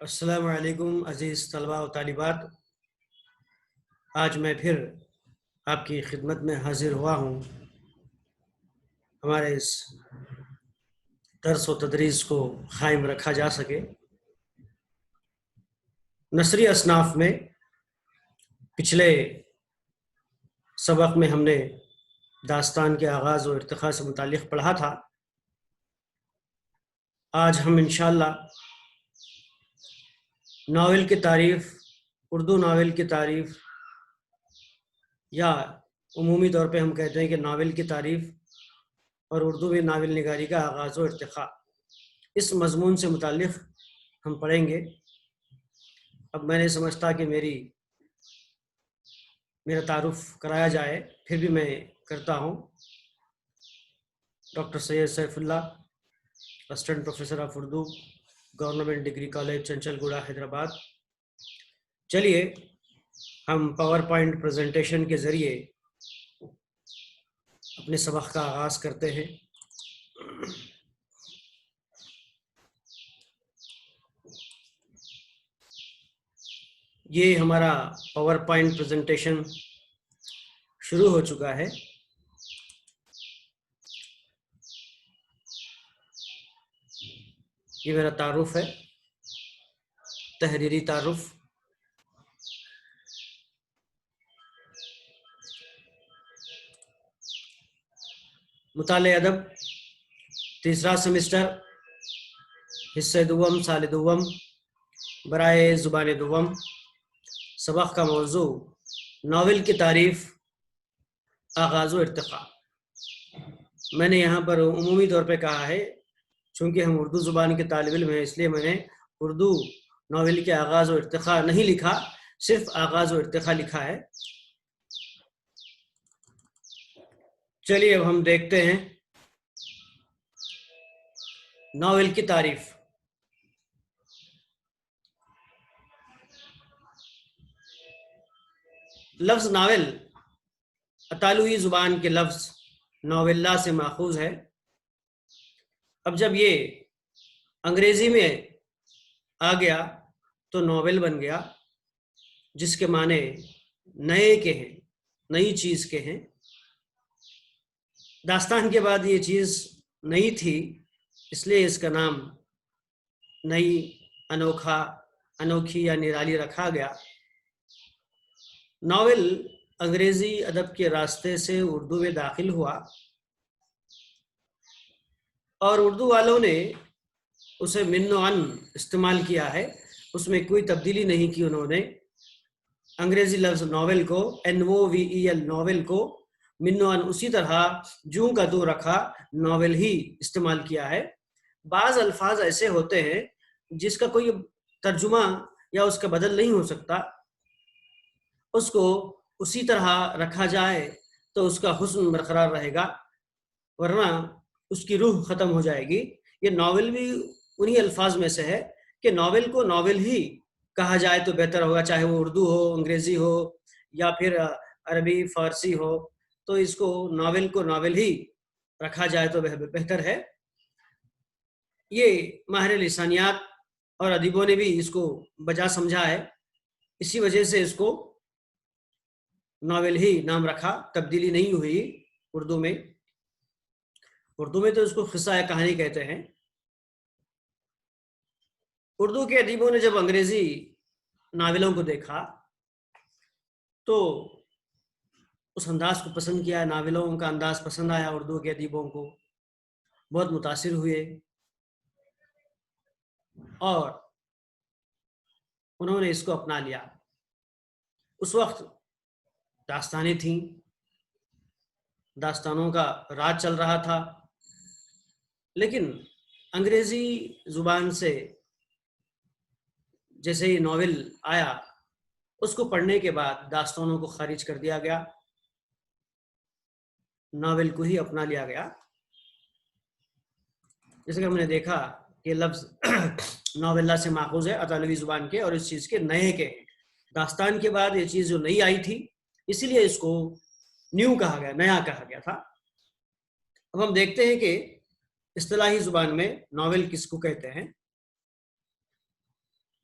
السلام علیکم عزیز طلباء و طالبات، آج میں پھر آپ کی خدمت میں حاضر ہوا ہوں ہمارے اس درس و تدریس کو قائم رکھا جا سکے۔ نثری اصناف میں پچھلے سبق میں ہم نے داستان کے آغاز و ارتقاء سے متعلق پڑھا تھا۔ آج ہم انشاءاللہ ناول کی تعریف، اردو ناول کی تعریف، یا عمومی طور پہ ہم کہتے ہیں کہ ناول کی تعریف اور اردو میں ناول نگاری کا آغاز و ارتقاء، اس مضمون سے متعلق ہم پڑھیں گے۔ اب میں نے سمجھتا کہ میرا تعارف کرایا جائے، پھر بھی میں کرتا ہوں۔ Doctor Syed Saifullah, assistant professor of Urdu, government degree college Chanchalguda, Hyderabad. چلیے ہم پاور پوائنٹ پریزنٹیشن کے ذریعے اپنے سبق کا آغاز کرتے ہیں۔ یہ ہمارا پاور پوائنٹ پریزنٹیشن شروع ہو چکا ہے۔ یہ میرا تعارف ہے، تحریری تعارف۔ مطالعہ ادب، تیسرا سمسٹر، حصہ دوم، سال دوم، برائے زبان دوم۔ سبق کا موضوع ناول کی تعریف، آغاز و ارتقاء۔ میں نے یہاں پر عمومی طور پہ کہا ہے، چونکہ ہم اردو زبان کے طالب علم ہیں، اس لیے میں نے اردو ناول کے آغاز و ارتقاء نہیں لکھا، صرف آغاز و ارتقاء لکھا ہے۔ چلیے اب ہم دیکھتے ہیں ناول کی تعریف۔ لفظ ناول اطالوی زبان کے لفظ ناویلا سے ماخوذ ہے۔ اب جب یہ انگریزی میں آ گیا تو ناول بن گیا، جس کے معنی نئے کے ہیں، نئی چیز کے ہیں۔ داستان کے بعد یہ چیز نئی تھی، اس لیے اس کا نام نئی، انوکھی یا نرالی رکھا گیا۔ ناول انگریزی ادب کے راستے سے اردو میں داخل ہوا، اور اردو والوں نے اسے من و عن استعمال کیا ہے، اس میں کوئی تبدیلی نہیں کی انہوں نے۔ انگریزی لفظ ناول کو NOVEL، ناول کو من و عن اسی طرح جوں کا تو رکھا، ناول ہی استعمال کیا ہے۔ بعض الفاظ ایسے ہوتے ہیں جس کا کوئی ترجمہ یا اس کا بدل نہیں ہو سکتا، اس کو اسی طرح رکھا جائے تو اس کا حسن برقرار رہے گا، ورنہ اس کی روح ختم ہو جائے گی۔ یہ ناول بھی انہی الفاظ میں سے ہے کہ ناول کو ناول ہی کہا جائے تو بہتر ہوگا، چاہے وہ اردو ہو، انگریزی ہو، یا پھر عربی فارسی ہو، تو اس کو ناول ہی رکھا جائے تو بہتر ہے۔ یہ ماہر لسانیات اور ادیبوں نے بھی اس کو بجا سمجھا ہے، اسی وجہ سے اس کو ناول ہی نام رکھا، تبدیلی نہیں ہوئی اردو میں۔ اردو میں تو اس کو قصہ کہانی کہتے ہیں۔ اردو کے ادیبوں نے جب انگریزی ناولوں کو دیکھا تو اس انداز کو پسند کیا، ناولوں کا انداز پسند آیا اردو کے ادیبوں کو، بہت متاثر ہوئے، اور انہوں نے اس کو اپنا لیا۔ اس وقت داستانیں تھیں، داستانوں کا راج چل رہا تھا، لیکن انگریزی زبان سے جیسے ہی ناول آیا، اس کو پڑھنے کے بعد داستانوں کو خارج کر دیا گیا، ناول کو ہی اپنا لیا گیا۔ جیسے کہ ہم نے دیکھا کہ لفظ ناویلا سے ماخوذ ہے اطالوی زبان کے، اور اس چیز کے نئے کے، داستان کے بعد یہ چیز جو نئی آئی تھی، اسی لیے اس کو نیو کہا گیا، نیا کہا گیا تھا۔ اب ہم دیکھتے ہیں کہ اصطلاحی زبان میں ناول کس کو کہتے ہیں۔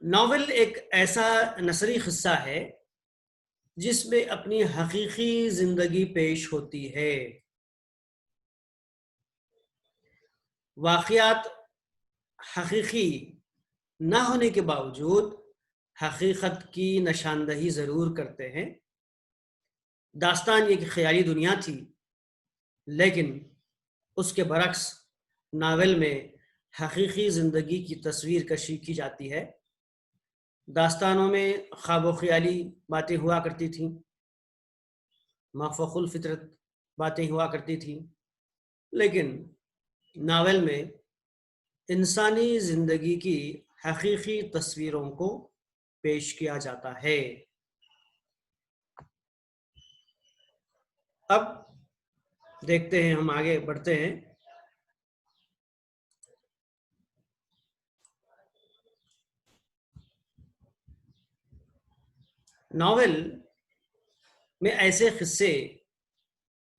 ناول ایک ایسا نثری قصہ ہے جس میں اپنی حقیقی زندگی پیش ہوتی ہے. واقعات حقیقی نہ ہونے کے باوجود حقیقت کی نشاندہی ضرور کرتے ہیں. داستان ایک خیالی دنیا تھی، لیکن اس کے برعکس ناول میں حقیقی زندگی کی تصویر کشی کی جاتی ہے. داستانوں میں خواب و خیالی باتیں ہوا کرتی تھیں، مافوق الفطرت باتیں ہوا کرتی تھیں، لیکن ناول میں انسانی زندگی کی حقیقی تصویروں کو پیش کیا جاتا ہے. اب دیکھتے ہیں، ہم آگے بڑھتے ہیں. ناول میں ایسے قصے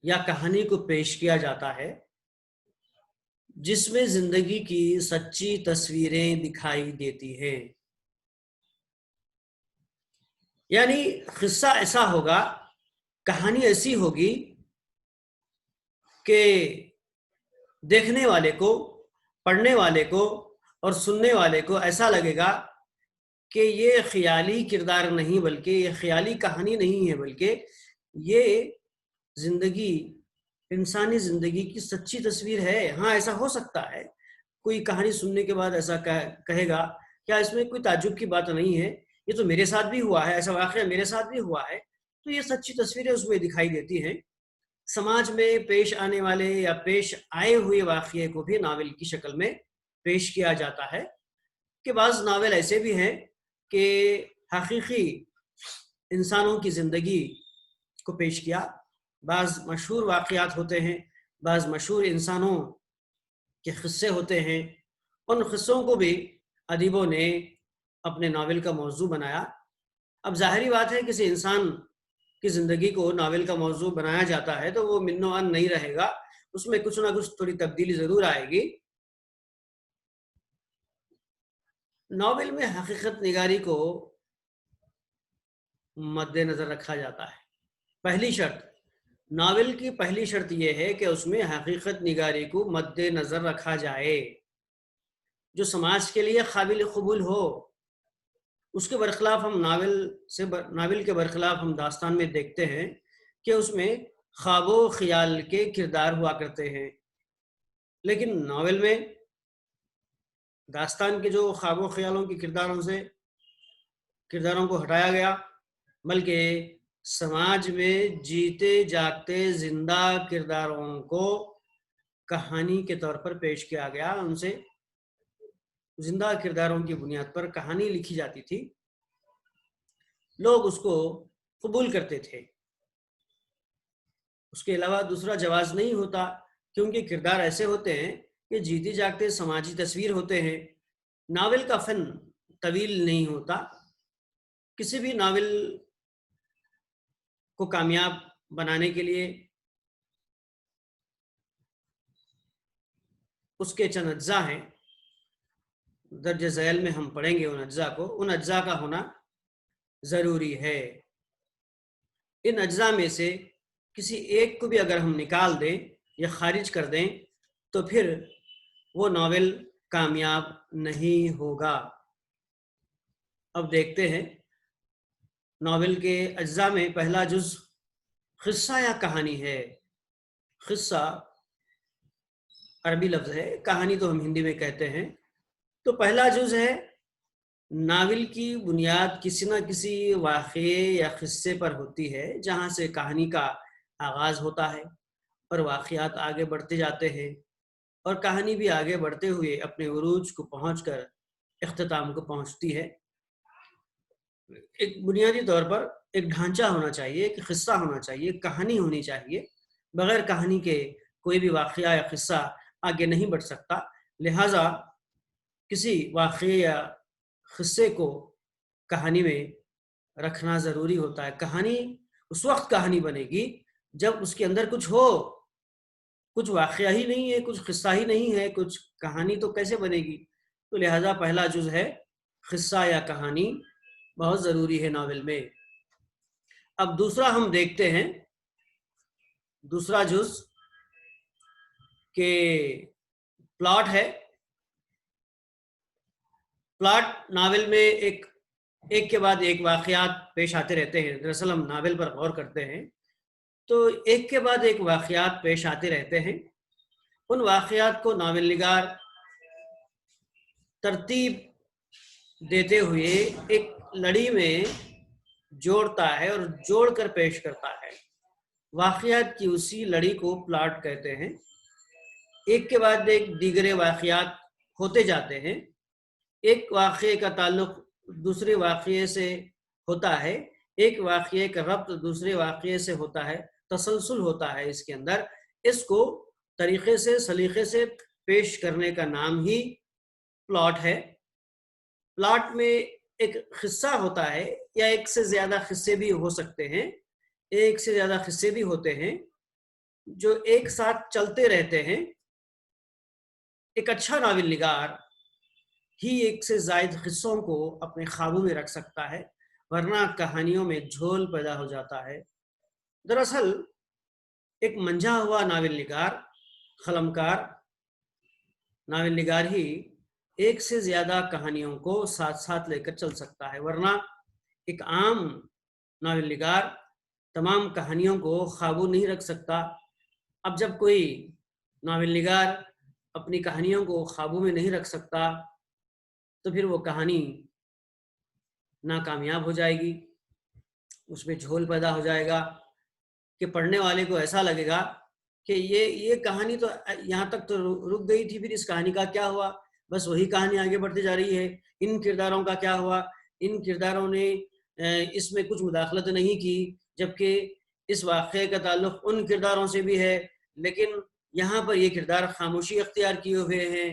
یا کہانی کو پیش کیا جاتا ہے جس میں زندگی کی سچی تصویریں دکھائی دیتی ہیں. یعنی قصہ ایسا ہوگا، کہانی ایسی ہوگی کہ دیکھنے والے کو، پڑھنے والے کو اور سننے والے کو ایسا لگے گا کہ یہ خیالی کردار نہیں، بلکہ یہ خیالی کہانی نہیں ہے، بلکہ یہ زندگی، انسانی زندگی کی سچی تصویر ہے. ہاں، ایسا ہو سکتا ہے، کوئی کہانی سننے کے بعد ایسا کہے گا کیا اس میں کوئی تعجب کی بات نہیں ہے، یہ تو میرے ساتھ بھی ہوا ہے، ایسا واقعہ میرے ساتھ بھی ہوا ہے. تو یہ سچی تصویریں اس میں دکھائی دیتی ہیں. سماج میں پیش آنے والے یا پیش آئے ہوئے واقعے کو بھی ناول کی شکل میں پیش کیا جاتا ہے. کہ بعض ناول ایسے بھی ہیں کہ حقیقی انسانوں کی زندگی کو پیش کیا. بعض مشہور واقعات ہوتے ہیں، بعض مشہور انسانوں کے قصے ہوتے ہیں. ان قصوں کو بھی ادیبوں نے اپنے ناول کا موضوع بنایا. اب ظاہری بات ہے، کسی انسان کی زندگی کو ناول کا موضوع بنایا جاتا ہے تو وہ من و عن نہیں رہے گا، اس میں کچھ نہ کچھ تھوڑی تبدیلی ضرور آئے گی. ناول میں حقیقت نگاری کو مد نظر رکھا جاتا ہے. پہلی شرط، ناول کی پہلی شرط یہ ہے کہ اس میں حقیقت نگاری کو مد نظر رکھا جائے، جو سماج کے لیے قابل قبول ہو. اس کے برخلاف ہم ناول کے برخلاف ہم داستان میں دیکھتے ہیں کہ اس میں خواب و خیال کے کردار ہوا کرتے ہیں. لیکن ناول میں داستان کے جو خواب و خیالوں کے کرداروں کو ہٹایا گیا، بلکہ سماج میں جیتے جاگتے زندہ کرداروں کو کہانی کے طور پر پیش کیا گیا. ان سے زندہ کرداروں کی بنیاد پر کہانی لکھی جاتی تھی، لوگ اس کو قبول کرتے تھے. اس کے علاوہ دوسرا جواز نہیں ہوتا، کیونکہ کردار ایسے ہوتے ہیں کہ جیتے جاگتے سماجی تصویر ہوتے ہیں. ناول کا فن طویل نہیں ہوتا. کسی بھی ناول کو کامیاب بنانے کے لیے اس کے چند اجزاء ہیں، درج ذیل میں ہم پڑھیں گے ان اجزاء کا ہونا ضروری ہے. ان اجزاء میں سے کسی ایک کو بھی اگر ہم نکال دیں یا خارج کر دیں تو پھر وہ ناول کامیاب نہیں ہوگا. اب دیکھتے ہیں ناول کے اجزاء میں پہلا جز قصہ یا کہانی ہے. قصہ عربی لفظ ہے، کہانی تو ہم ہندی میں کہتے ہیں. تو پہلا جز ہے، ناول کی بنیاد کسی نہ کسی واقعے یا قصے پر ہوتی ہے، جہاں سے کہانی کا آغاز ہوتا ہے اور واقعات آگے بڑھتے جاتے ہیں، اور کہانی بھی آگے بڑھتے ہوئے اپنے عروج کو پہنچ کر اختتام کو پہنچتی ہے. ایک بنیادی طور پر ایک ڈھانچہ ہونا چاہیے، ایک قصہ ہونا چاہیے، کہانی ہونی چاہیے. بغیر کہانی کے کوئی بھی واقعہ یا قصہ آگے نہیں بڑھ سکتا. لہٰذا کسی واقعے یا قصے کو کہانی میں رکھنا ضروری ہوتا ہے. کہانی اس وقت کہانی بنے گی جب اس کے اندر کچھ ہو. کچھ واقعہ ہی نہیں ہے، کچھ قصہ ہی نہیں ہے، کچھ کہانی تو کیسے بنے گی؟ تو لہٰذا پہلا جز ہے قصہ یا کہانی بہت ضروری ہے ناول میں۔ اب دوسرا ہم دیکھتے ہیں، دوسرا جز کہ پلاٹ ہے۔ پلاٹ ناول میں ایک کے بعد ایک واقعات پیش آتے رہتے ہیں۔ دراصل ہم ناول پر غور کرتے ہیں تو ایک کے بعد ایک واقعات پیش آتے رہتے ہیں۔ ان واقعات کو ناول نگار ترتیب دیتے ہوئے ایک لڑی میں جوڑتا ہے اور جوڑ کر پیش کرتا ہے۔ واقعات کی اسی لڑی کو پلاٹ کہتے ہیں۔ ایک کے بعد ایک دیگر واقعات ہوتے جاتے ہیں، ایک واقعے کا تعلق دوسرے واقعے سے ہوتا ہے، ایک واقعے کا ربط دوسرے واقعے سے ہوتا ہے، تسلسل ہوتا ہے اس کے اندر۔ اس کو طریقے سے سلیقے سے پیش کرنے کا نام ہی پلاٹ ہے۔ پلاٹ میں ایک قصہ ہوتا ہے یا ایک سے زیادہ قصے بھی ہو سکتے ہیں، ایک سے زیادہ قصے بھی ہوتے ہیں جو ایک ساتھ چلتے رہتے ہیں۔ ایک اچھا ناول نگار ہی ایک سے زائد قصوں کو اپنے قابو میں رکھ سکتا ہے، ورنہ کہانیوں میں جھول پیدا ہو جاتا ہے۔ دراصل ایک منجھا ہوا ناول نگار، قلمکار ناول نگار ہی ایک سے زیادہ کہانیوں کو ساتھ ساتھ لے کر چل سکتا ہے، ورنہ ایک عام ناول نگار تمام کہانیوں کو قابو نہیں رکھ سکتا۔ اب جب کوئی ناول نگار اپنی کہانیوں کو قابو میں نہیں رکھ سکتا تو پھر وہ کہانی ناکامیاب ہو جائے گی، اس میں جھول پیدا ہو جائے گا کہ پڑھنے والے کو ایسا لگے گا کہ یہ کہانی تو یہاں تک تو رک گئی تھی، پھر اس کہانی کا کیا ہوا؟ بس وہی کہانی آگے بڑھتی جا رہی ہے۔ ان کرداروں کا کیا ہوا؟ ان کرداروں نے اس میں کچھ مداخلت نہیں کی، جبکہ اس واقعے کا تعلق ان کرداروں سے بھی ہے، لیکن یہاں پر یہ کردار خاموشی اختیار کیے ہوئے ہیں۔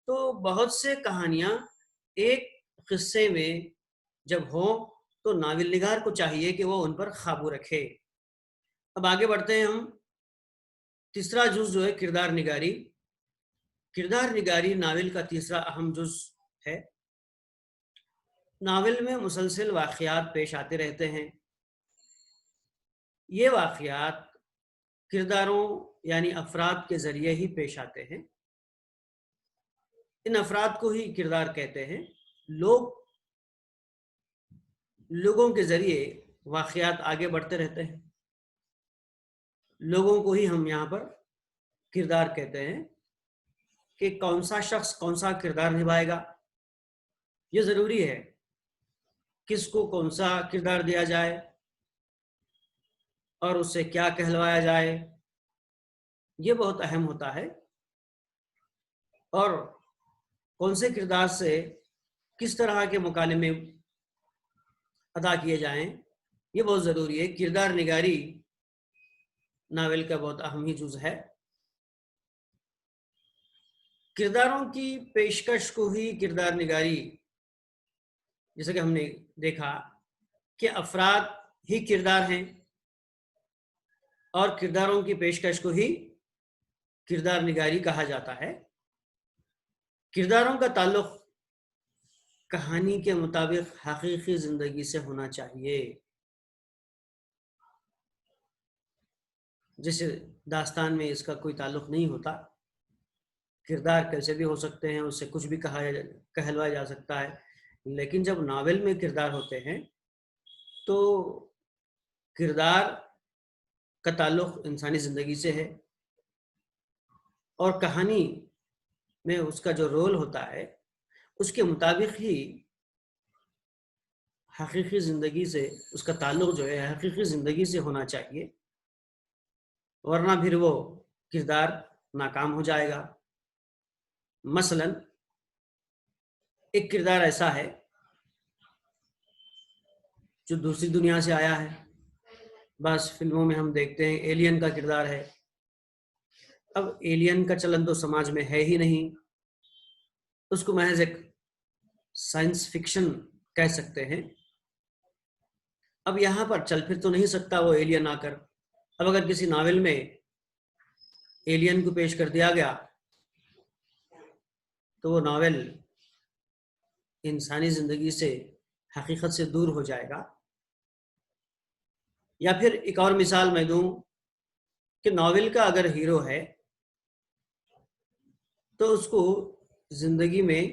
تو بہت سے کہانیاں ایک قصے میں جب ہوں تو ناول نگار کو چاہیے کہ وہ ان پر قابو رکھے۔ اب آگے بڑھتے ہیں ہم۔ تیسرا جز جو ہے کردار نگاری۔ کردار نگاری ناول کا تیسرا اہم جز ہے۔ ناول میں مسلسل واقعات پیش آتے رہتے ہیں۔ یہ واقعات کرداروں یعنی افراد کے ذریعے ہی پیش آتے ہیں۔ ان افراد کو ہی کردار کہتے ہیں۔ لوگوں کے ذریعے واقعات آگے بڑھتے رہتے ہیں۔ لوگوں کو ہی ہم یہاں پر کردار کہتے ہیں کہ کون سا شخص کون سا کردار نبھائے گا۔ یہ ضروری ہے کس کو کون سا کردار دیا جائے اور اس سے کیا کہلوایا جائے، یہ بہت اہم ہوتا ہے۔ اور کون سے کردار سے کس طرح کے مکالمے ادا کیے جائیں، یہ بہت ضروری ہے۔ کردار نگاری ناول کا بہت اہم ہی جز ہے۔ کرداروں کی پیشکش کو ہی کردار نگاری، جیسا کہ ہم نے دیکھا کہ افراد ہی کردار ہیں اور کرداروں کی پیشکش کو ہی کردار نگاری کہا جاتا ہے۔ کرداروں کا تعلق کہانی کے مطابق حقیقی زندگی سے ہونا چاہیے۔ جیسے داستان میں اس کا کوئی تعلق نہیں ہوتا، کردار کیسے بھی ہو سکتے ہیں، اس سے کچھ بھی کہلوایا جا سکتا ہے، لیکن جب ناول میں کردار ہوتے ہیں تو کردار کا تعلق انسانی زندگی سے ہے، اور کہانی میں اس کا جو رول ہوتا ہے اس کے مطابق ہی حقیقی زندگی سے اس کا تعلق جو ہے حقیقی زندگی سے ہونا چاہیے، ورنہ پھر وہ کردار ناکام ہو جائے گا۔ مثلا ایک کردار ایسا ہے جو دوسری دنیا سے آیا ہے، بس فلموں میں ہم دیکھتے ہیں ایلین کا کردار ہے۔ اب ایلین کا چلن تو سماج میں ہے ہی نہیں، اس کو محض ایک سائنس فکشن کہہ سکتے ہیں۔ اب یہاں پر چل پھر تو نہیں سکتا وہ ایلین آ کر۔ اب اگر کسی ناول میں ایلین کو پیش کر دیا گیا تو وہ ناول انسانی زندگی سے حقیقت سے دور ہو جائے گا. یا پھر ایک اور مثال میں دوں کہ ناول کا اگر ہیرو ہے تو اس کو زندگی میں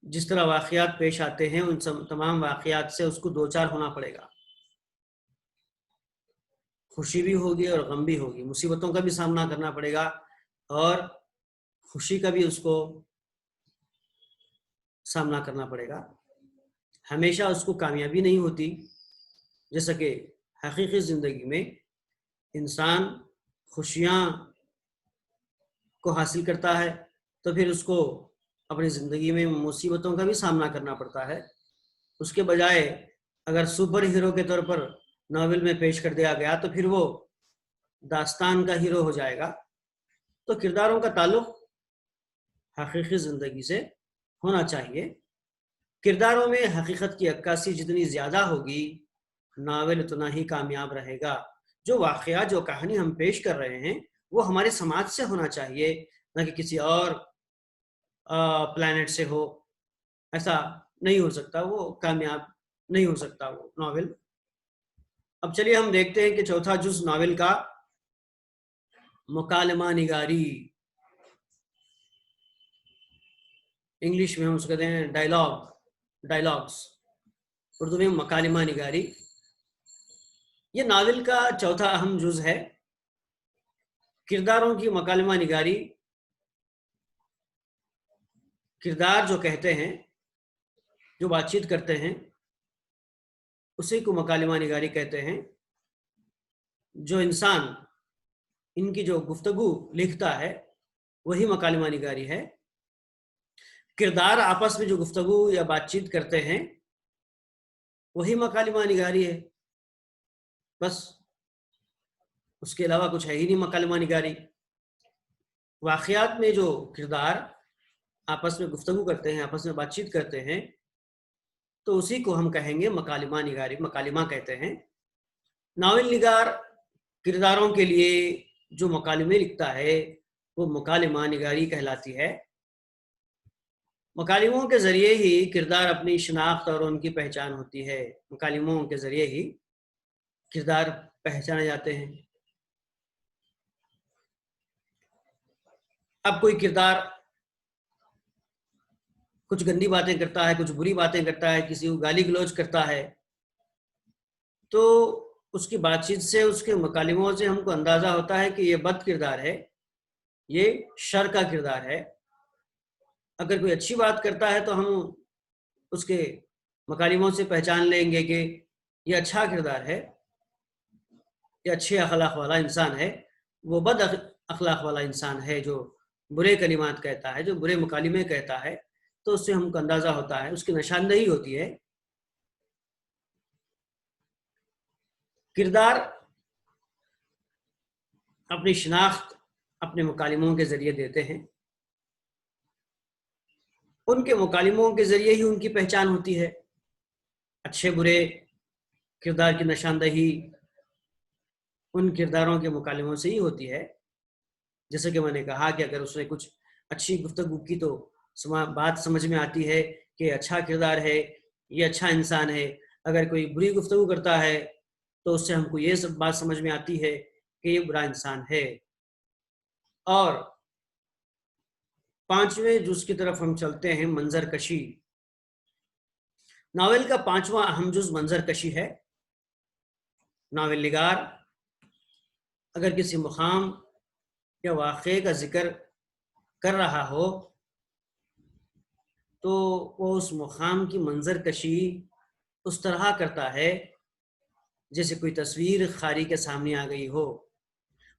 جس طرح واقعات پیش آتے ہیں ان تمام واقعات سے اس کو دوچار ہونا پڑے گا. خوشی بھی ہوگی اور غم بھی ہوگی، مصیبتوں کا بھی سامنا کرنا پڑے گا اور خوشی کا بھی اس کو سامنا کرنا پڑے گا. ہمیشہ اس کو کامیابی نہیں ہوتی، جیسا کہ حقیقی زندگی میں انسان خوشیاں کو حاصل کرتا ہے تو پھر اس کو اپنی زندگی میں مصیبتوں کا بھی سامنا کرنا پڑتا ہے. اس کے بجائے اگر سپر ہیرو کے طور پر ناول میں پیش کر دیا گیا تو پھر وہ داستان کا ہیرو ہو جائے گا. تو کرداروں کا تعلق حقیقی زندگی سے ہونا چاہیے. کرداروں میں حقیقت کی عکاسی جتنی زیادہ ہوگی ناول اتنا ہی کامیاب رہے گا. جو واقعات، جو کہانی ہم پیش کر رہے ہیں وہ ہمارے سماج سے ہونا چاہیے، نہ کہ کسی اور پلانٹ سے ہو. ایسا نہیں ہو سکتا، وہ کامیاب نہیں ہو سکتا وہ ناول. اب چلیے ہم دیکھتے ہیں کہ چوتھا جز ناول کا مکالمہ نگاری، انگلش میں ہم اس کو کہتے ہیں ڈائلاگس، اردو میں مکالمہ نگاری. یہ ناول کا چوتھا اہم جز ہے. کرداروں کی مکالمہ نگاری، کردار جو کہتے ہیں، جو بات چیت کرتے ہیں، اسی کو مکالمہ نگاری کہتے ہیں. جو انسان ان کی جو گفتگو لکھتا ہے وہی مکالمہ نگاری ہے. کردار آپس میں جو گفتگو یا بات چیت کرتے ہیں وہی مکالمہ نگاری ہے. بس اس کے علاوہ کچھ ہے ہی نہیں مکالمہ نگاری. واقعات میں جو کردار آپس میں گفتگو کرتے ہیں، آپس میں بات چیت کرتے ہیں، تو اسی کو ہم کہیں گے مکالمہ نگاری، مکالمہ کہتے ہیں. ناول نگار کرداروں کے لیے جو مکالمے لکھتا ہے وہ مکالمہ نگاری کہلاتی ہے. مکالموں کے ذریعے ہی کردار اپنی شناخت اور ان کی پہچان ہوتی ہے. مکالموں کے ذریعے ہی کردار پہچانے جاتے ہیں. اب کوئی کردار کچھ گندی باتیں کرتا ہے، کچھ بری باتیں کرتا ہے، کسی کو گالی گلوچ کرتا ہے، تو اس کی بات چیت سے، اس کے مکالموں سے ہم کو اندازہ ہوتا ہے کہ یہ بد کردار ہے، یہ شر کا کردار ہے. اگر کوئی اچھی بات کرتا ہے تو ہم اس کے مکالموں سے پہچان لیں گے کہ یہ اچھا کردار ہے، یہ اچھے اخلاق والا انسان ہے. وہ بد اخلاق والا انسان ہے جو برے کلمات کہتا ہے، جو برے مکالمے کہتا ہے، تو اس سے ہم کو اندازہ ہوتا ہے، اس کی نشاندہی ہوتی ہے. کردار اپنی شناخت اپنے مکالموں کے ذریعے دیتے ہیں. ان کے مکالموں کے ذریعے ہی ان کی پہچان ہوتی ہے. اچھے برے کردار کی نشاندہی ان کرداروں کے مکالموں سے ہی ہوتی ہے. جیسے کہ میں نے کہا کہ اگر اس نے کچھ اچھی گفتگو کی تو بات سمجھ میں آتی ہے کہ اچھا کردار ہے، یہ اچھا انسان ہے. اگر کوئی بری گفتگو کرتا ہے تو اس سے ہم کو یہ سب بات سمجھ میں آتی ہے کہ یہ برا انسان ہے. اور پانچویں جز کی طرف ہم چلتے ہیں، منظر کشی. ناول کا پانچواں اہم جز منظر کشی ہے. ناول نگار اگر کسی مقام یا واقعے کا ذکر کر رہا ہو تو وہ اس مقام کی منظر کشی اس طرح کرتا ہے جیسے کوئی تصویر قاری کے سامنے آ گئی ہو.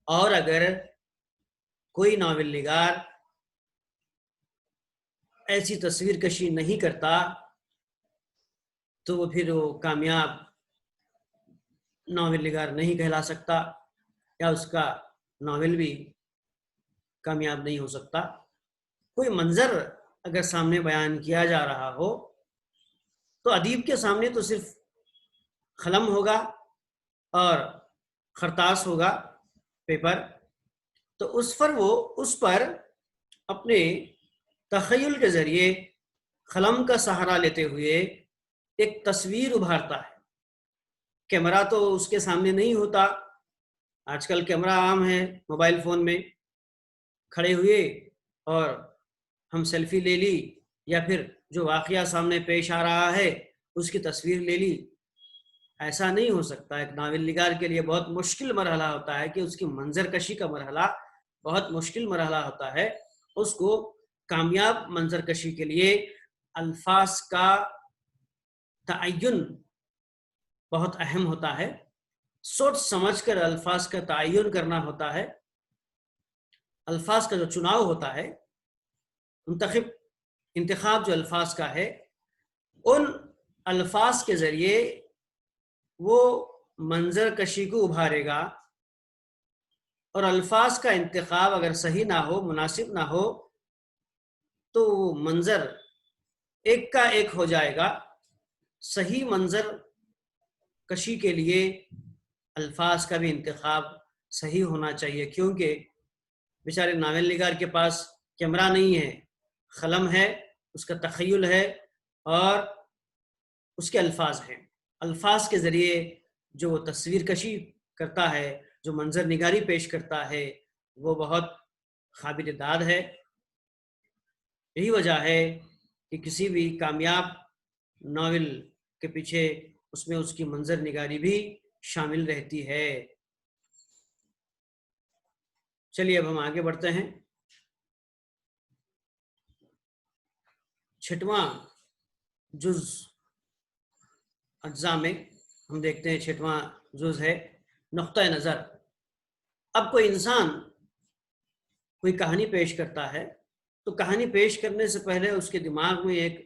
اور اگر کوئی ناول نگار ایسی تصویر کشی نہیں کرتا تو وہ پھر وہ کامیاب ناول نگار نہیں کہلا سکتا، یا اس کا ناول بھی کامیاب نہیں ہو سکتا. کوئی منظر اگر سامنے بیان کیا جا رہا ہو تو ادیب کے سامنے تو صرف قلم ہوگا اور خرطاس ہوگا، پیپر، تو اس پر اپنے تخیل کے ذریعے قلم کا سہارا لیتے ہوئے ایک تصویر ابھارتا ہے. کیمرہ تو اس کے سامنے نہیں ہوتا. آج کل کیمرہ عام ہے موبائل فون میں، کھڑے ہوئے اور ہم سیلفی لے لی، یا پھر جو واقعہ سامنے پیش آ رہا ہے اس کی تصویر لے لی. ایسا نہیں ہو سکتا. ایک ناول نگار کے لیے بہت مشکل مرحلہ ہوتا ہے کہ اس کی منظر کشی کا مرحلہ بہت مشکل مرحلہ ہوتا ہے. اس کو کامیاب منظر کشی کے لیے الفاظ کا تعین بہت اہم ہوتا ہے. سوچ سمجھ کر الفاظ کا تعین کرنا ہوتا ہے. الفاظ کا جو چناؤ ہوتا ہے، انتخاب جو الفاظ کا ہے، ان الفاظ کے ذریعے وہ منظر کشی کو ابھارے گا. اور الفاظ کا انتخاب اگر صحیح نہ ہو، مناسب نہ ہو، تو وہ منظر ایک کا ایک ہو جائے گا. صحیح منظر کشی کے لیے الفاظ کا بھی انتخاب صحیح ہونا چاہیے، کیونکہ بیچارے ناول نگار کے پاس کیمرہ نہیں ہے، قلم ہے، اس کا تخیل ہے اور اس کے الفاظ ہیں. الفاظ کے ذریعے جو وہ تصویر کشی کرتا ہے، جو منظر نگاری پیش کرتا ہے، وہ بہت قابل داد ہے. یہی وجہ ہے کہ کسی بھی کامیاب ناول کے پیچھے اس میں اس کی منظر نگاری بھی شامل رہتی ہے. چلیے اب ہم آگے بڑھتے ہیں. 6واں جز اجزاء میں ہم دیکھتے ہیں 6واں جز ہے نقطۂ نظر. اب کوئی انسان کوئی کہانی پیش کرتا ہے تو کہانی پیش کرنے سے پہلے اس کے دماغ میں ایک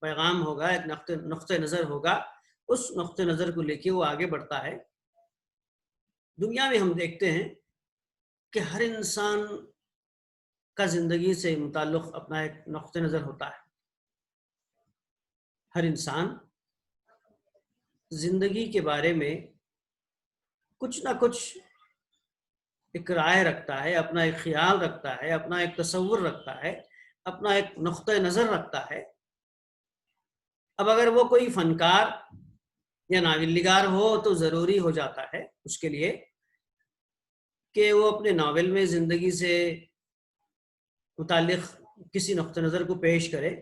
پیغام ہوگا، ایک نقطۂ نظر ہوگا. اس نقطۂ نظر کو لے کے وہ آگے بڑھتا ہے. دنیا میں ہم دیکھتے ہیں کہ ہر انسان کا زندگی سے متعلق اپنا ایک نقطۂ نظر ہوتا ہے. ہر انسان زندگی کے بارے میں کچھ نہ کچھ ایک رائے رکھتا ہے، اپنا ایک خیال رکھتا ہے، اپنا ایک تصور رکھتا ہے، اپنا ایک نقطۂ نظر رکھتا ہے. اب اگر وہ کوئی فنکار یا ناول نگار ہو تو ضروری ہو جاتا ہے اس کے لیے کہ وہ اپنے ناول میں زندگی سے متعلق کسی نقطۂ نظر کو پیش کرے،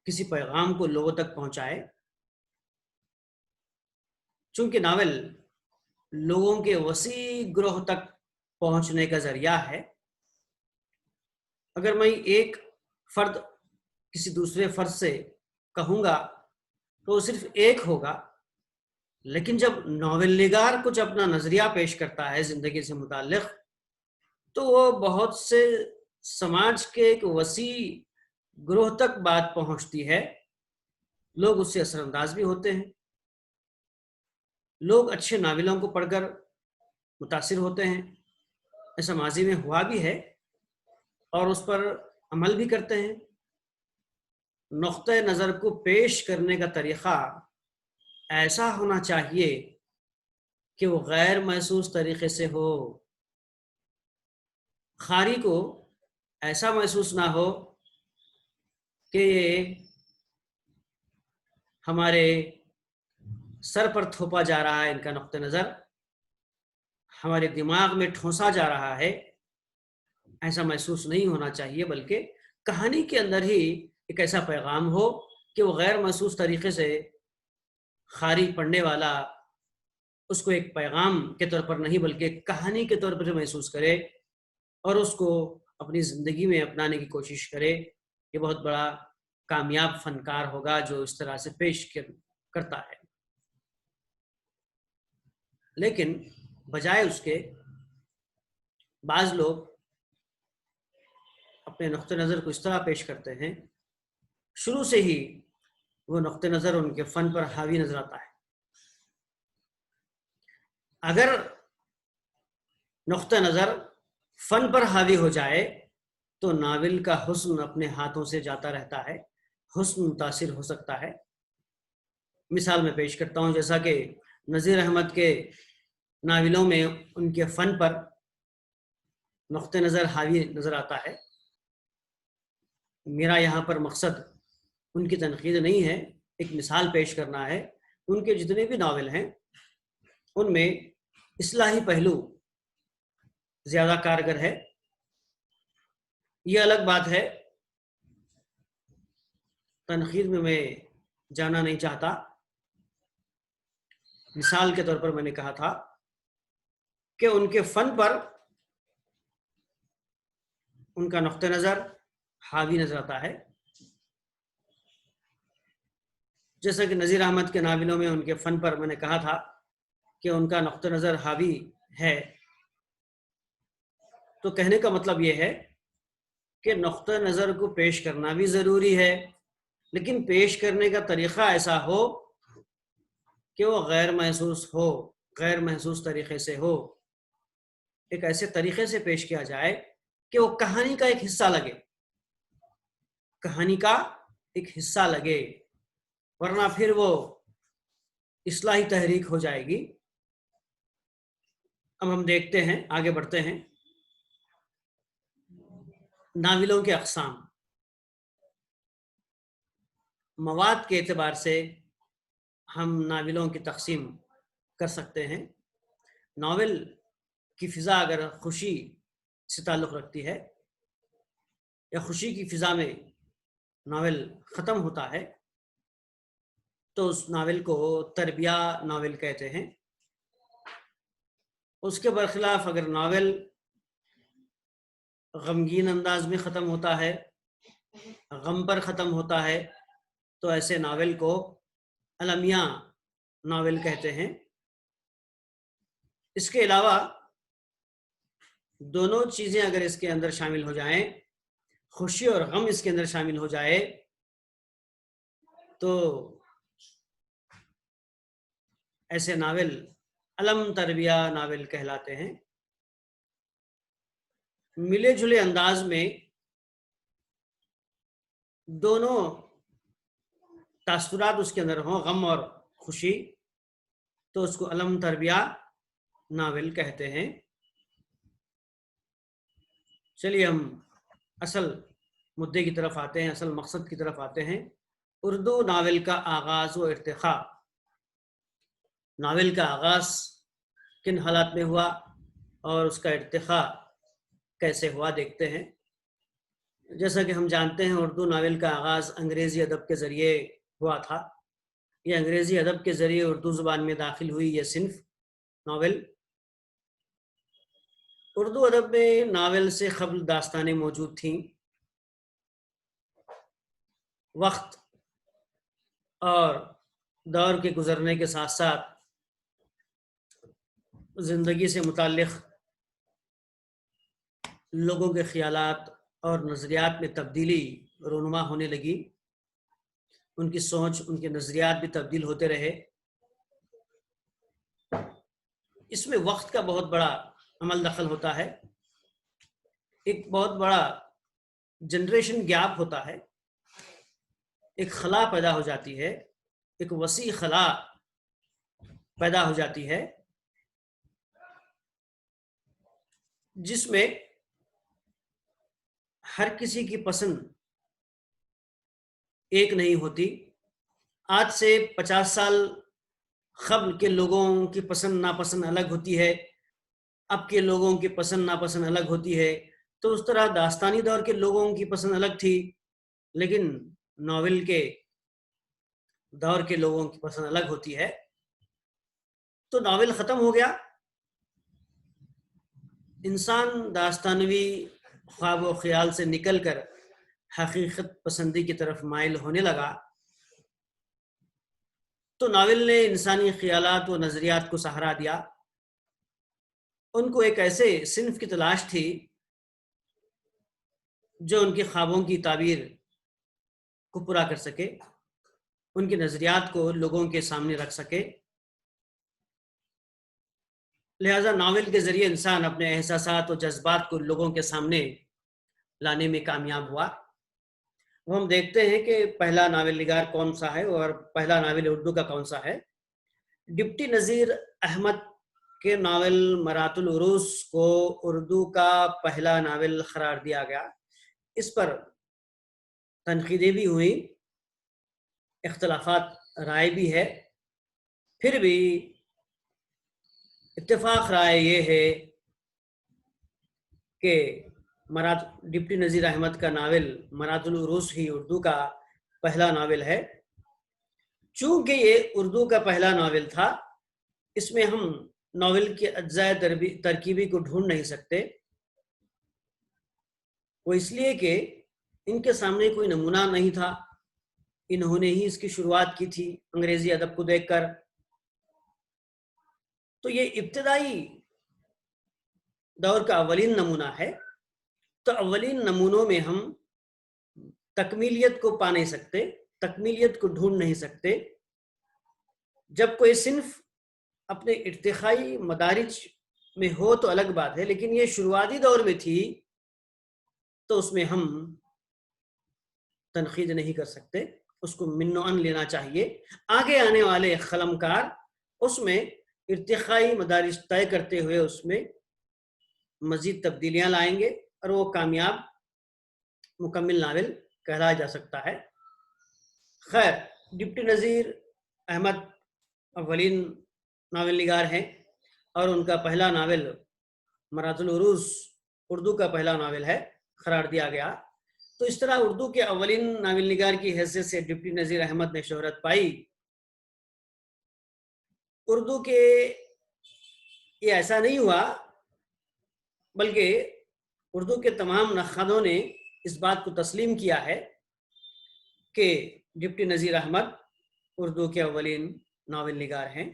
کسی پیغام کو لوگوں تک پہنچائے. چونکہ ناول لوگوں کے وسیع گروہ تک پہنچنے کا ذریعہ ہے. اگر میں ایک فرد کسی دوسرے فرد سے کہوں گا تو وہ صرف ایک ہوگا، لیکن جب ناول نگار کچھ اپنا نظریہ پیش کرتا ہے زندگی سے متعلق تو وہ بہت سے سماج کے ایک وسیع گروہ تک بات پہنچتی ہے. لوگ اس سے اثر انداز بھی ہوتے ہیں. لوگ اچھے ناولوں کو پڑھ کر متاثر ہوتے ہیں. ایسا ماضی میں ہوا بھی ہے اور اس پر عمل بھی کرتے ہیں. نقطۂ نظر کو پیش کرنے کا طریقہ ایسا ہونا چاہیے کہ وہ غیر محسوس طریقے سے ہو. قاری کو ایسا محسوس نہ ہو کہ یہ ہمارے سر پر تھوپا جا رہا ہے، ان کا نقطۂ نظر ہمارے دماغ میں ٹھونسا جا رہا ہے. ایسا محسوس نہیں ہونا چاہیے، بلکہ کہانی کے اندر ہی ایک ایسا پیغام ہو کہ وہ غیر محسوس طریقے سے قاری پڑھنے والا اس کو ایک پیغام کے طور پر نہیں بلکہ ایک کہانی کے طور پر محسوس کرے اور اس کو اپنی زندگی میں اپنانے کی کوشش کرے. یہ بہت بڑا کامیاب فنکار ہوگا جو اس طرح سے پیش کرتا ہے. لیکن بجائے اس کے بعض لوگ اپنے نقطۂ نظر کو اس طرح پیش کرتے ہیں، شروع سے ہی وہ نقطۂ نظر ان کے فن پر حاوی نظر آتا ہے. اگر نقطۂ نظر فن پر حاوی ہو جائے تو ناول کا حسن اپنے ہاتھوں سے جاتا رہتا ہے، حسن متاثر ہو سکتا ہے. مثال میں پیش کرتا ہوں، جیسا کہ نذیر احمد کے ناولوں میں ان کے فن پر نقطۂ نظر حاوی نظر آتا ہے. میرا یہاں پر مقصد ان کی تنقید نہیں ہے، ایک مثال پیش کرنا ہے۔ ان کے جتنے بھی ناول ہیں ان میں اصلاحی پہلو زیادہ کارگر ہے۔ یہ الگ بات ہے، تنقید میں جانا نہیں چاہتا۔ مثال کے طور پر میں نے کہا تھا کہ ان کے فن پر ان کا نقطہ نظر حاوی نظر آتا ہے، جیسا کہ نذیر احمد کے ناولوں میں ان کے فن پر میں نے کہا تھا کہ ان کا نقطہ نظر حاوی ہے۔ تو کہنے کا مطلب یہ ہے کہ نقطہ نظر کو پیش کرنا بھی ضروری ہے، لیکن پیش کرنے کا طریقہ ایسا ہو کہ وہ غیر محسوس طریقے سے ہو، ایک ایسے طریقے سے پیش کیا جائے کہ وہ کہانی کا ایک حصہ لگے، ورنہ پھر وہ اصلاحی تحریک ہو جائے گی۔ اب ہم دیکھتے ہیں، آگے بڑھتے ہیں۔ ناولوں کے اقسام، مواد کے اعتبار سے ہم ناولوں کی تقسیم کر سکتے ہیں۔ ناول کی فضا اگر خوشی سے تعلق رکھتی ہے یا خوشی کی فضا میں ناول ختم ہوتا ہے تو اس ناول کو تربیہ ناول کہتے ہیں۔ اس کے برخلاف اگر ناول غمگین انداز میں ختم ہوتا ہے، غم پر ختم ہوتا ہے، تو ایسے ناول کو المیہ ناول کہتے ہیں۔ اس کے علاوہ دونوں چیزیں اگر اس کے اندر شامل ہو جائیں، خوشی اور غم اس کے اندر شامل ہو جائے، تو ایسے ناول علم تربیہ ناول کہلاتے ہیں۔ ملے جلے انداز میں دونوں تاثرات اس کے اندر ہوں، غم اور خوشی، تو اس کو علم تربیہ ناول کہتے ہیں۔ چلیے ہم اصل مدعے کی طرف آتے ہیں، اصل مقصد کی طرف آتے ہیں۔ اردو ناول کا آغاز و ارتقاء، ناول کا آغاز کن حالات میں ہوا اور اس کا ارتقاء کیسے ہوا، دیکھتے ہیں۔ جیسا کہ ہم جانتے ہیں اردو ناول کا آغاز انگریزی ادب کے ذریعے ہوا تھا۔ یہ انگریزی ادب کے ذریعے اردو زبان میں داخل ہوئی یہ صنف ناول۔ اردو ادب میں ناول سے قبل داستانیں موجود تھیں۔ وقت اور دور کے گزرنے کے ساتھ ساتھ زندگی سے متعلق لوگوں کے خیالات اور نظریات میں تبدیلی رونما ہونے لگی، ان کی سوچ، ان کے نظریات بھی تبدیل ہوتے رہے۔ اس میں وقت کا بہت بڑا عمل دخل ہوتا ہے، ایک بہت بڑا جنریشن گیپ ہوتا ہے، ایک خلا پیدا ہو جاتی ہے، ایک وسیع خلا پیدا ہو جاتی ہے، جس میں ہر کسی کی پسند ایک نہیں ہوتی۔ آج سے 50 سال قبل کے لوگوں کی پسند ناپسند الگ ہوتی ہے، اب کے لوگوں کی پسند ناپسند الگ ہوتی ہے۔ تو اس طرح داستانی دور کے لوگوں کی پسند الگ تھی، لیکن ناول کے دور کے لوگوں کی پسند الگ ہوتی ہے۔ تو ناول ختم ہو گیا، انسان داستانوی خواب و خیال سے نکل کر حقیقت پسندی کی طرف مائل ہونے لگا۔ تو ناول نے انسانی خیالات و نظریات کو سہارا دیا۔ ان کو ایک ایسے صنف کی تلاش تھی جو ان کے خوابوں کی تعبیر کو پورا کر سکے، ان کے نظریات کو لوگوں کے سامنے رکھ سکے۔ لہذا ناول کے ذریعے انسان اپنے احساسات و جذبات کو لوگوں کے سامنے لانے میں کامیاب ہوا۔ وہ ہم دیکھتے ہیں کہ پہلا ناول نگار کون سا ہے اور پہلا ناول اردو کا کون سا ہے۔ ڈپٹی نذیر احمد کے ناول مرات العروس کو اردو کا پہلا ناول قرار دیا گیا۔ اس پر تنقیدیں بھی ہوئی، اختلافات رائے بھی ہے، پھر بھی اتفاق رائے یہ ہے کہ ڈپٹی نذیر احمد کا ناول مرات العروس ہی اردو کا پہلا ناول ہے۔ چونکہ یہ اردو کا پہلا ناول تھا، اس میں ہم ناول کے اجزاء ترکیبی کو ڈھونڈ نہیں سکتے، وہ اس لیے کہ ان کے سامنے کوئی نمونہ نہیں تھا، انہوں نے ہی اس کی شروعات کی تھی انگریزی ادب کو دیکھ کر۔ تو یہ ابتدائی دور کا اولین نمونہ ہے، تو اولین نمونوں میں ہم تکمیلیت کو پا نہیں سکتے، تکمیلیت کو ڈھونڈ نہیں سکتے۔ جب کوئی صنف اپنے ارتقائی مدارج میں ہو تو الگ بات ہے، لیکن یہ شروعاتی دور میں تھی تو اس میں ہم تنقید نہیں کر سکتے، اس کو من و ان لینا چاہیے۔ آگے آنے والے قلمکار اس میں ارتقائی مدارج طے کرتے ہوئے اس میں مزید تبدیلیاں لائیں گے اور وہ کامیاب مکمل ناول کہلایا جا سکتا ہے۔ خیر، ڈپٹی نذیر احمد اولین ناول نگار ہیں اور ان کا پہلا ناول مرات العروس اردو کا پہلا ناول ہے قرار دیا گیا۔ تو اس طرح اردو کے اولین ناول نگار کی حیثیت سے ڈپٹی نذیر احمد نے شہرت پائی۔ اردو کے یہ ایسا نہیں ہوا، بلکہ اردو کے تمام نقادوں نے اس بات کو تسلیم کیا ہے کہ ڈپٹی نذیر احمد اردو کے اولین ناول نگار ہیں۔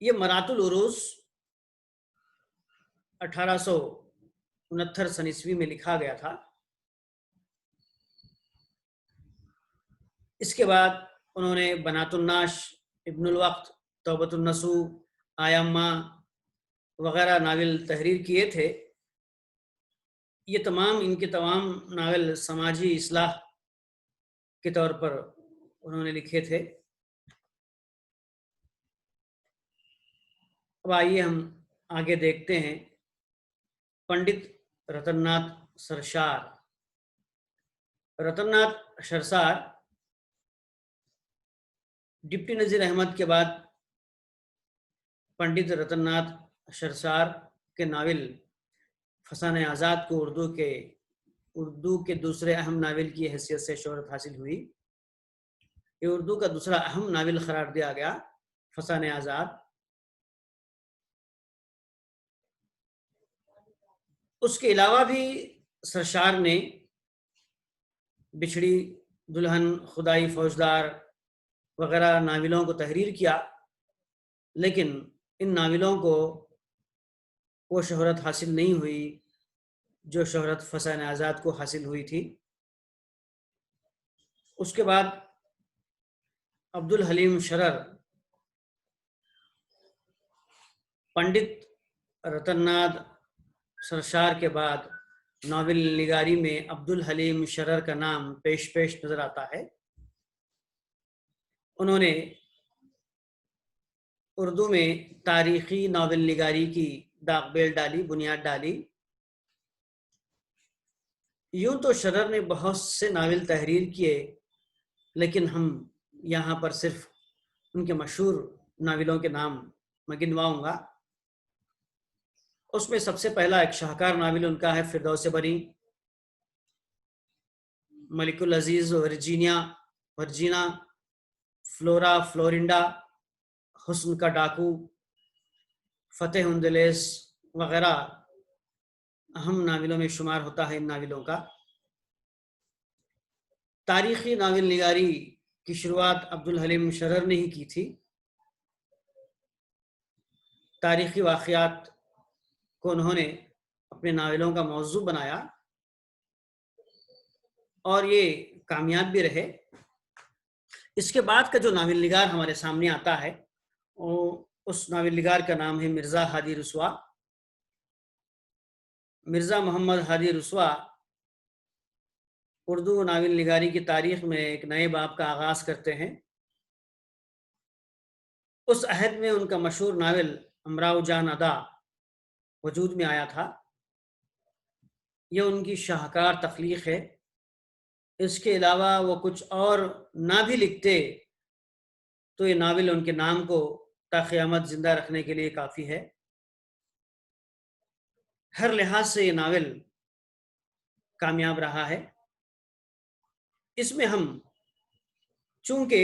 یہ مرات العروس 1869 عیسوی میں لکھا گیا تھا۔ اس کے بعد انہوں نے بنات الناش، ابن الوقت، توبۃ النصوح، آیامہ وغیرہ ناول تحریر کیے تھے۔ یہ ان کے تمام ناول سماجی اصلاح کے طور پر انہوں نے لکھے تھے۔ اب آئیے ہم آگے دیکھتے ہیں پنڈت رتن ناتھ سرشار۔ رتن ناتھ سرشار ڈپٹی نذیر احمد کے بعد پنڈت رتن ناتھ سرشار کے ناول فسانہ آزاد کو اردو کے دوسرے اہم ناول کی حیثیت سے شہرت حاصل ہوئی۔ یہ اردو کا دوسرا اہم ناول قرار دیا گیا فسانہ آزاد۔ اس کے علاوہ بھی سرشار نے بچھڑی دلہن، خدائی فوجدار وغیرہ ناولوں کو تحریر کیا، لیکن ان ناولوں کو وہ شہرت حاصل نہیں ہوئی جو شہرت فسانہ آزاد کو حاصل ہوئی تھی۔ اس کے بعد عبدالحلیم شرر پنڈت رتن ناتھ سرشار کے بعد ناول نگاری میں عبدالحلیم شرر کا نام پیش نظر آتا ہے۔ انہوں نے اردو میں تاریخی ناول نگاری کی داغ بیل ڈالی، بنیاد ڈالی۔ یوں تو شرر نے بہت سے ناول تحریر کیے، لیکن ہم یہاں پر صرف ان کے مشہور ناولوں کے نام میں گنواؤں گا۔ اس میں سب سے پہلا ایک شاہکار ناول ان کا ہے فردوس بری، ملک العزیز ورجینا، فلورا فلورنڈا، حسن کا ڈاکو، فتح اندلیس وغیرہ اہم ناولوں میں شمار ہوتا ہے ان ناولوں کا۔ تاریخی ناول نگاری کی شروعات عبدالحلیم شرر نے ہی کی تھی۔ تاریخی واقعات کو انہوں نے اپنے ناولوں کا موضوع بنایا اور یہ کامیاب بھی رہے۔ اس کے بعد کا جو ناول نگار ہمارے سامنے آتا ہے اس ناول نگار کا نام ہے مرزا ہادی رسوا۔ مرزا محمد ہادی رسوا اردو ناول نگاری کی تاریخ میں ایک نئے باب کا آغاز کرتے ہیں۔ اس عہد میں ان کا مشہور ناول امراؤ جان ادا وجود میں آیا تھا۔ یہ ان کی شاہکار تخلیق ہے۔ اس کے علاوہ وہ کچھ اور نہ بھی لکھتے تو یہ ناول ان کے نام کو تا قیامت زندہ رکھنے کے لیے کافی ہے۔ ہر لحاظ سے یہ ناول کامیاب رہا ہے۔ اس میں ہم چونکہ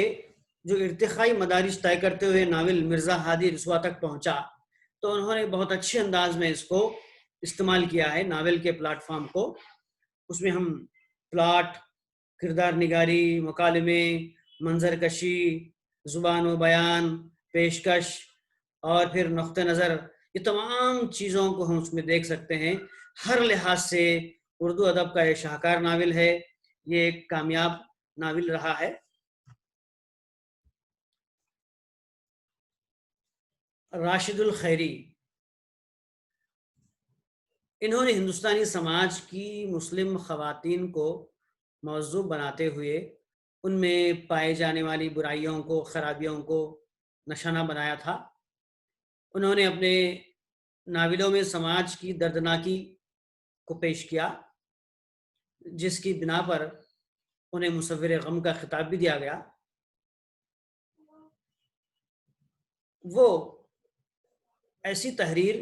جو ارتقائی مدارج طے کرتے ہوئے ناول مرزا ہادی رسوا تک پہنچا تو انہوں نے بہت اچھے انداز میں اس کو استعمال کیا ہے ناول کے پلیٹ فارم کو۔ اس میں ہم پلاٹ، کردار نگاری، مکالمے، منظر کشی، زبان و بیان، پیشکش اور پھر نقطہ نظر، یہ تمام چیزوں کو ہم اس میں دیکھ سکتے ہیں۔ ہر لحاظ سے اردو ادب کا یہ شاہکار ناول ہے، یہ ایک کامیاب ناول رہا ہے۔ راشد الخیری، انہوں نے ہندوستانی سماج کی مسلم خواتین کو موضوع بناتے ہوئے ان میں پائے جانے والی برائیوں کو، خرابیوں کو نشانہ بنایا تھا۔ انہوں نے اپنے ناولوں میں سماج کی دردناکی کو پیش کیا، جس کی بنا پر انہیں مصور غم کا خطاب بھی دیا گیا۔ وہ ایسی تحریر،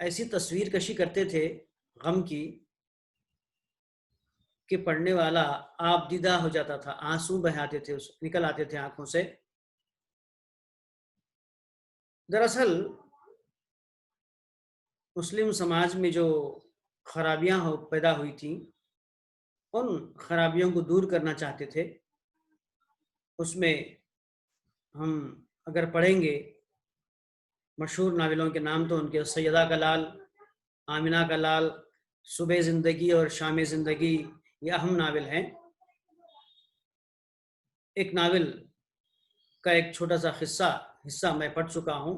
ایسی تصویر کشی کرتے تھے غم کی کہ پڑھنے والا آپ دیدہ ہو جاتا تھا، آنسو بہاتے تھے، نکل آتے تھے آنکھوں سے۔ دراصل مسلم سماج میں جو خرابیاں پیدا ہوئی تھیں، ان خرابیوں کو دور کرنا چاہتے تھے۔ اس میں ہم اگر پڑھیں گے مشہور ناولوں کے نام تو ان کے سیدہ کا لال، آمنہ کا لال، صبح زندگی اور شام زندگی یہ اہم ناول ہیں۔ ایک ناول کا ایک چھوٹا سا حصہ میں پڑھ چکا ہوں۔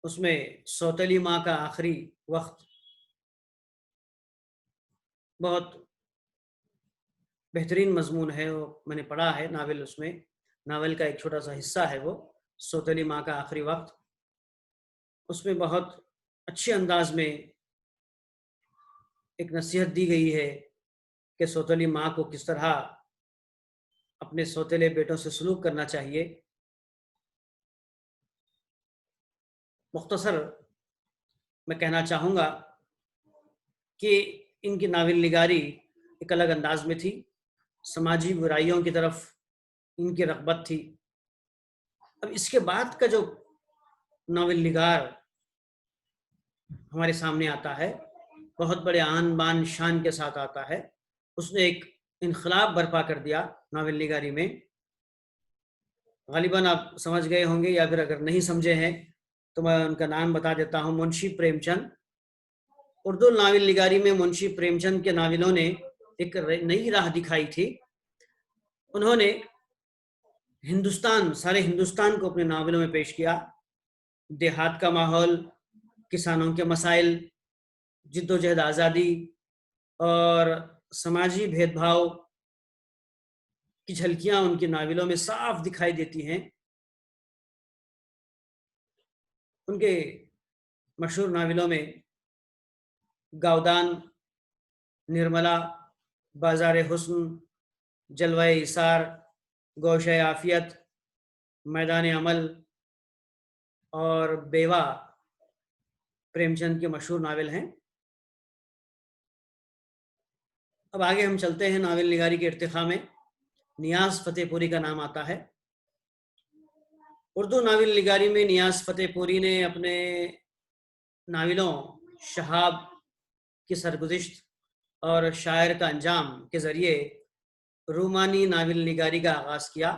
اس میں سوتیلی ماں کا آخری وقت بہت بہترین مضمون ہے، وہ میں نے پڑھا ہے ناول۔ اس میں ناول کا ایک چھوٹا سا حصہ ہے وہ سوتیلی ماں کا آخری وقت۔ اس میں بہت اچھے انداز میں ایک نصیحت دی گئی ہے کہ سوتیلی ماں کو کس طرح اپنے سوتیلے بیٹوں سے سلوک کرنا چاہیے۔ مختصر میں کہنا چاہوں گا کہ ان کی ناول نگاری ایک الگ انداز میں تھی، سماجی برائیوں کی طرف ان کی رغبت تھی۔ اب اس کے بعد کا جو ناول نگار ہمارے سامنے آتا ہے، بہت بڑے آن بان شان کے ساتھ آتا ہے۔ اس نے ایک انقلاب برپا کر دیا ناول نگاری میں۔ غالباً آپ سمجھ گئے ہوں گے، یا پھر اگر نہیں سمجھے ہیں تو میں ان کا نام بتا دیتا ہوں، منشی پریم چند۔ اردو ناول نگاری میں منشی پریم چند کے ناولوں نے ایک نئی راہ دکھائی تھی۔ انہوں نے سارے ہندوستان کو اپنے ناولوں میں پیش کیا۔ دیہات کا ماحول، کسانوں کے مسائل، جد و جہد آزادی اور سماجی بھید بھاؤ کی جھلکیاں ان کے ناولوں میں صاف دکھائی دیتی ہیں۔ ان کے مشہور ناولوں میں گاودان، نرملا، بازار حسن، جلوہ ایثار، گوشہ عافیت، میدان عمل اور بیوہ پریم چند کے مشہور ناول ہیں۔ اب آگے ہم چلتے ہیں ناول نگاری کے ارتقاء میں۔ نیاز فتح پوری کا نام آتا ہے۔ اردو ناول نگاری میں نیاز فتح پوری نے اپنے ناولوں شہاب کی سرگزشت اور شاعر کا انجام کے ذریعے رومانی ناول نگاری کا آغاز کیا۔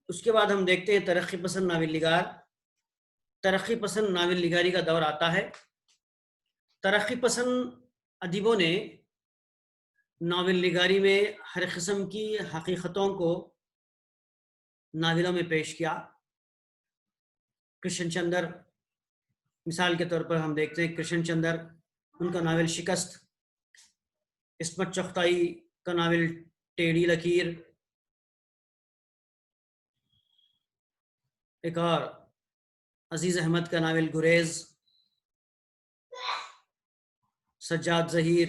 اس کے بعد ہم دیکھتے ہیں ترقی پسند ناول نگار۔ ترقی پسند ناول نگاری کا دور آتا ہے۔ ترقی پسند ادیبوں نے ناول نگاری میں ہر قسم کی حقیقتوں کو ناولوں میں پیش کیا۔ کرشن چندر مثال کے طور پر ہم دیکھتے ہیں، کرشن چندر، ان کا ناول شکست، عصمت چغتائی کا ناول ٹیڑھی لکیر، ایک اور عزیز احمد کا ناول گریز، سجاد ظہیر